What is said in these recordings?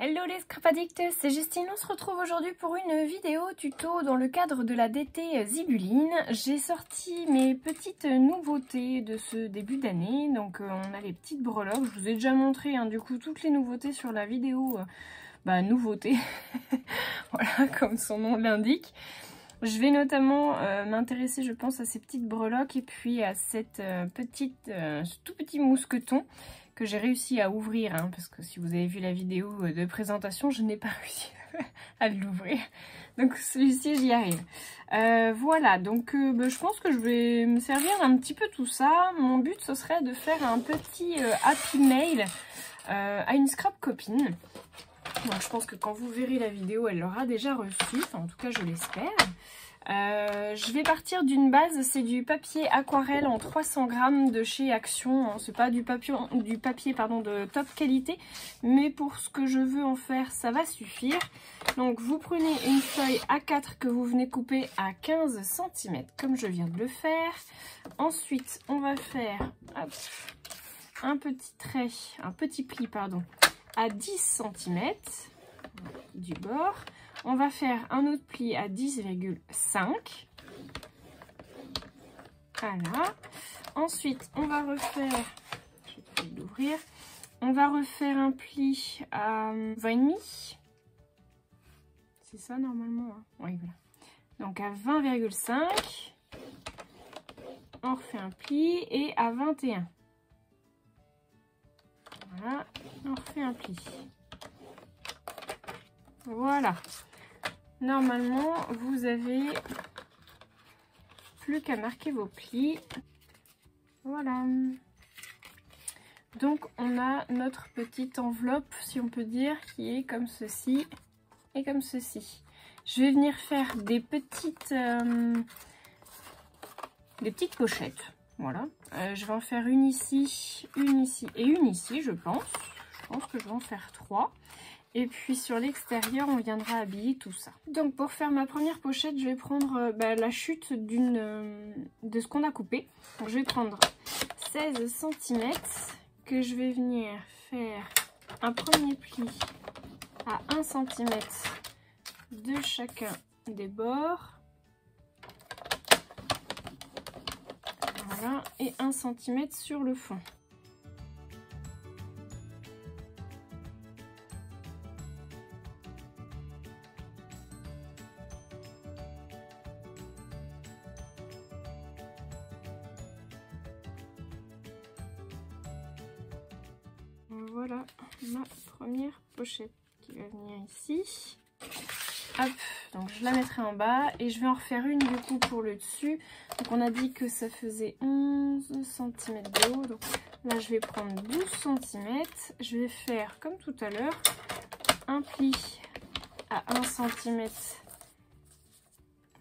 Hello les scrap addicts, c'est Justine. On se retrouve aujourd'hui pour une vidéo tuto dans le cadre de la DT Zibuline. J'ai sorti mes petites nouveautés de ce début d'année. Donc on a les petites breloques. Je vous ai déjà montré du coup toutes les nouveautés sur la vidéo. Nouveautés, voilà comme son nom l'indique. Je vais notamment m'intéresser, je pense, à ces petites breloques et puis à cette ce tout petit mousqueton que j'ai réussi à ouvrir, parce que si vous avez vu la vidéo de présentation, je n'ai pas réussi à l'ouvrir. Donc celui-ci, j'y arrive. Voilà, donc je pense que je vais me servir d'un petit peu tout ça. Mon but, ce serait de faire un petit happy mail à une scrap copine. Donc je pense que quand vous verrez la vidéo, elle l'aura déjà reçue, enfin, en tout cas je l'espère. Je vais partir d'une base, c'est du papier aquarelle en 300 grammes de chez Action. C'est pas du papier de top qualité, mais pour ce que je veux en faire, ça va suffire. Donc vous prenez une feuille A4 que vous venez couper à 15 cm, comme je viens de le faire. Ensuite, on va faire un petit pli, à 10 cm du bord. On va faire un autre pli à 10,5. Voilà. Ensuite, on va refaire, je vais essayer d'ouvrir, on va refaire un pli à 20,5. C'est ça normalement, Oui, voilà. Donc à 20,5. On refait un pli et à 21. Voilà, on refait un pli. Voilà. Normalement, vous avez plus qu'à marquer vos plis. Voilà. Donc, on a notre petite enveloppe, si on peut dire, qui est comme ceci et comme ceci. Je vais venir faire des petites pochettes. Voilà. Je vais en faire une ici et une ici, je pense. Je pense que je vais en faire 3. Et puis sur l'extérieur, on viendra habiller tout ça. Donc pour faire ma première pochette, je vais prendre la chute de ce qu'on a coupé. Donc, je vais prendre 16 cm que je vais venir faire un premier pli à 1 cm de chacun des bords. Voilà, et 1 cm sur le fond. Voilà ma première pochette qui va venir ici. Hop, donc je la mettrai en bas et je vais en refaire une du coup pour le dessus. Donc on a dit que ça faisait 11 cm de haut. Donc là je vais prendre 12 cm. Je vais faire comme tout à l'heure un pli à 1 cm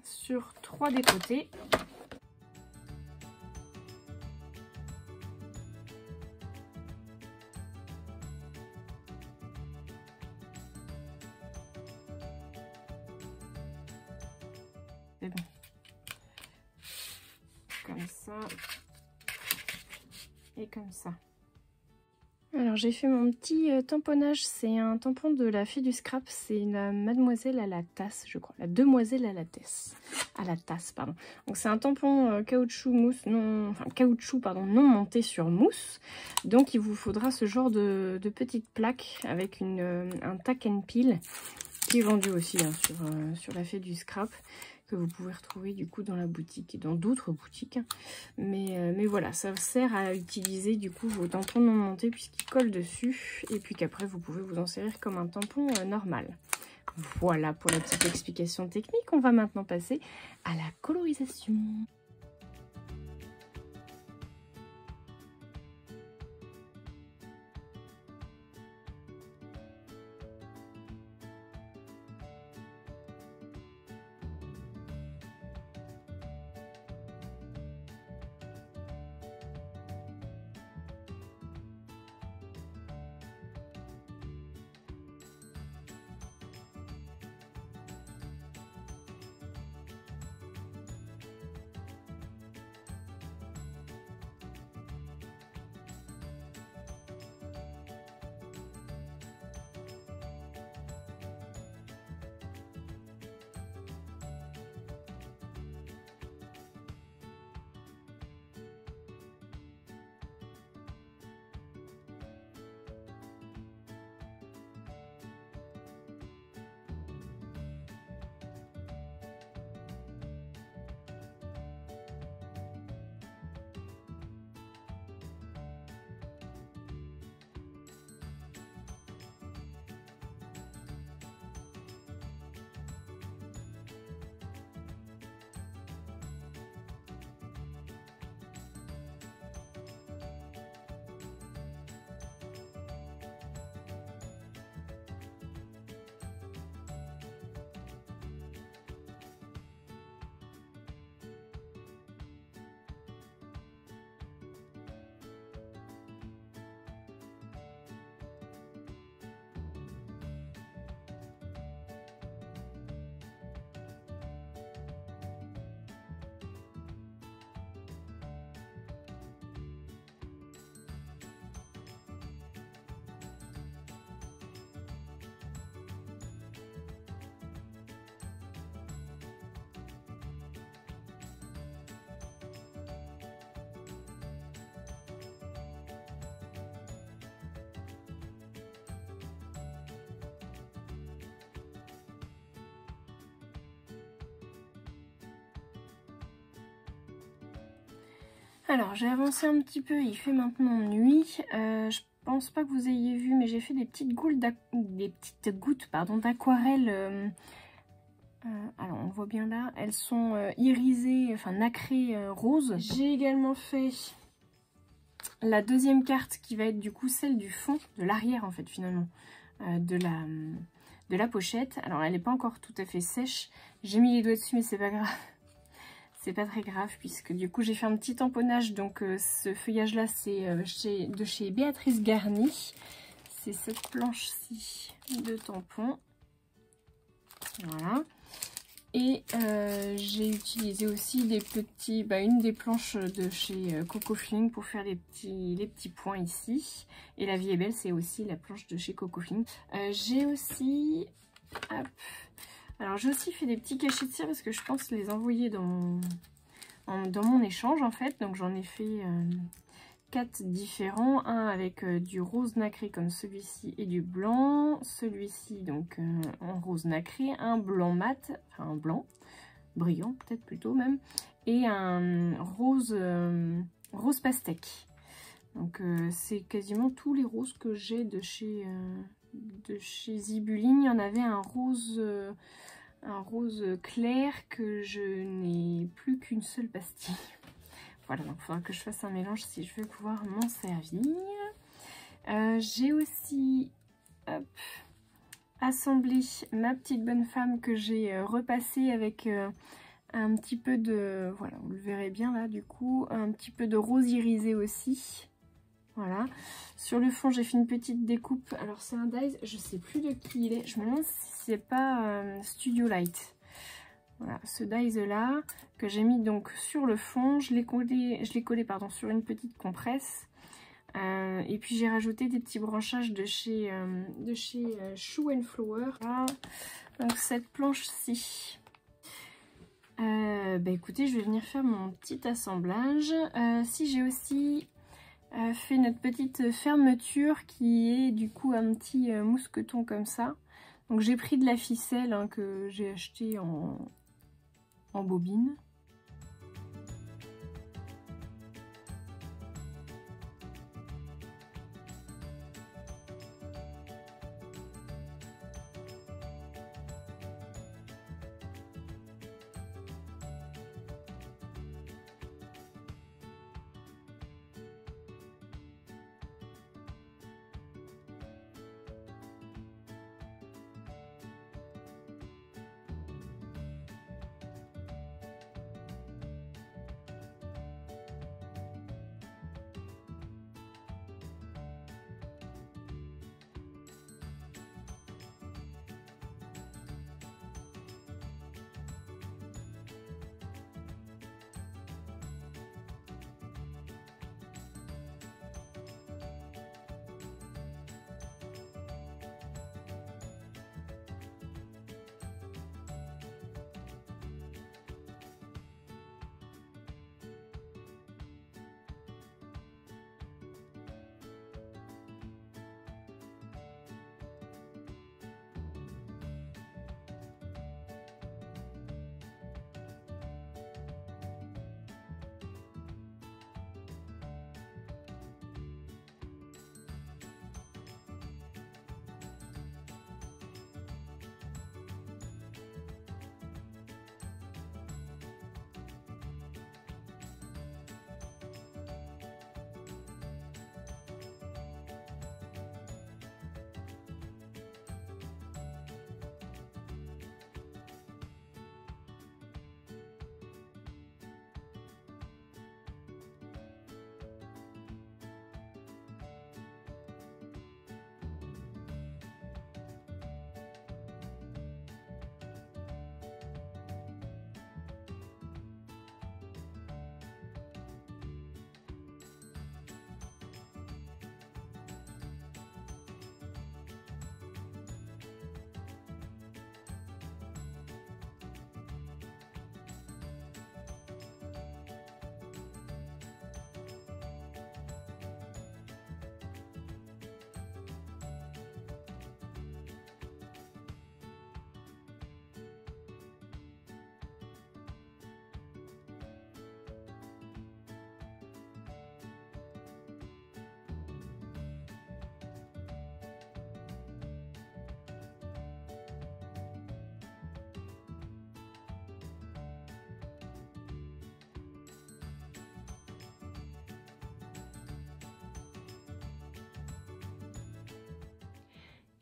sur 3 des côtés. C'est bon. Comme ça. Et comme ça. Alors j'ai fait mon petit tamponnage. C'est un tampon de la Fée du Scrap. C'est la Mademoiselle à la tasse, je crois. La Demoiselle à la tasse. Pardon. Donc c'est un tampon caoutchouc mousse non monté sur mousse. Donc il vous faudra ce genre de petite plaque avec un tack and peel qui est vendu aussi sur la Fée du Scrap, que vous pouvez retrouver du coup dans la boutique et dans d'autres boutiques. Mais voilà, ça sert à utiliser du coup vos tampons non montés puisqu'ils collent dessus et puis qu'après vous pouvez vous en servir comme un tampon normal. Voilà pour la petite explication technique. On va maintenant passer à la colorisation. Alors j'ai avancé un petit peu, il fait maintenant nuit. Je pense pas que vous ayez vu, mais j'ai fait des petites gouttes d'aquarelle. Alors on le voit bien là, elles sont irisées, enfin nacrées rose. J'ai également fait la deuxième carte qui va être du coup celle du fond, de l'arrière en fait finalement, de la pochette. Alors elle n'est pas encore tout à fait sèche, j'ai mis les doigts dessus mais c'est pas grave. C'est pas très grave puisque du coup j'ai fait un petit tamponnage. Donc ce feuillage là c'est de chez Béatrice Garni. C'est cette planche-ci de tampon. Voilà. Et j'ai utilisé aussi une des planches de chez Coco Fling pour faire les petits points ici. Et La Vie est Belle, c'est aussi la planche de chez Coco Fling. J'ai aussi... Hop, alors j'ai aussi fait des petits cachets de cire parce que je pense les envoyer dans mon échange en fait. Donc j'en ai fait 4 différents. Un avec du rose nacré comme celui-ci et du blanc. Celui-ci donc en rose nacré. Un blanc mat, enfin un blanc brillant peut-être plutôt même. Et un rose pastèque. Donc c'est quasiment tous les roses que j'ai de chez Zibuline. Il y en avait un rose clair que je n'ai plus qu'une seule pastille. Voilà, donc il faudra que je fasse un mélange si je veux pouvoir m'en servir. J'ai aussi assemblé ma petite bonne femme que j'ai repassée avec un petit peu de... Voilà, vous le verrez bien là du coup, un petit peu de rose irisé aussi. Voilà. Sur le fond, j'ai fait une petite découpe. Alors, c'est un dies, je sais plus de qui il est. Je me demande si c'est pas Studio Light. Voilà, ce dies là que j'ai mis donc sur le fond. Je l'ai collé sur une petite compresse. Et puis j'ai rajouté des petits branchages de chez Shoe and Flower. Voilà. Donc cette planche-ci. Bah écoutez, je vais venir faire mon petit assemblage. Si j'ai aussi fait notre petite fermeture qui est du coup un petit mousqueton comme ça. Donc j'ai pris de la ficelle hein, que j'ai acheté en bobine.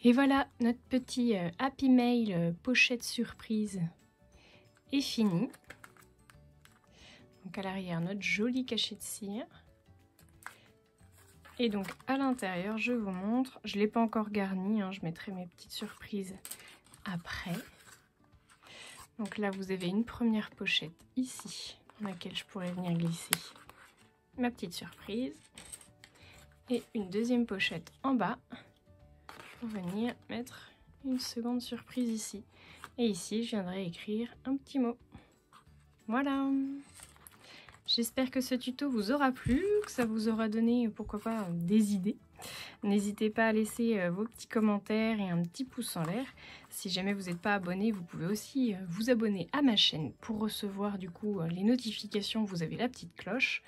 Et voilà, notre petit Happy Mail pochette surprise est fini. Donc à l'arrière, notre joli cachet de cire. Et donc à l'intérieur, je vous montre, je ne l'ai pas encore garni, hein, je mettrai mes petites surprises après. Donc là, vous avez une première pochette ici, dans laquelle je pourrais venir glisser ma petite surprise. Et une deuxième pochette en bas, pour venir mettre une seconde surprise ici. Et ici, je viendrai écrire un petit mot. Voilà! J'espère que ce tuto vous aura plu, que ça vous aura donné, pourquoi pas, des idées. N'hésitez pas à laisser vos petits commentaires et un petit pouce en l'air. Si jamais vous n'êtes pas abonné, vous pouvez aussi vous abonner à ma chaîne pour recevoir du coup les notifications. Vous avez la petite cloche.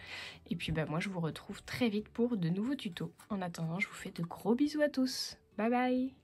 Et puis moi je vous retrouve très vite pour de nouveaux tutos. En attendant, je vous fais de gros bisous à tous. Bye bye!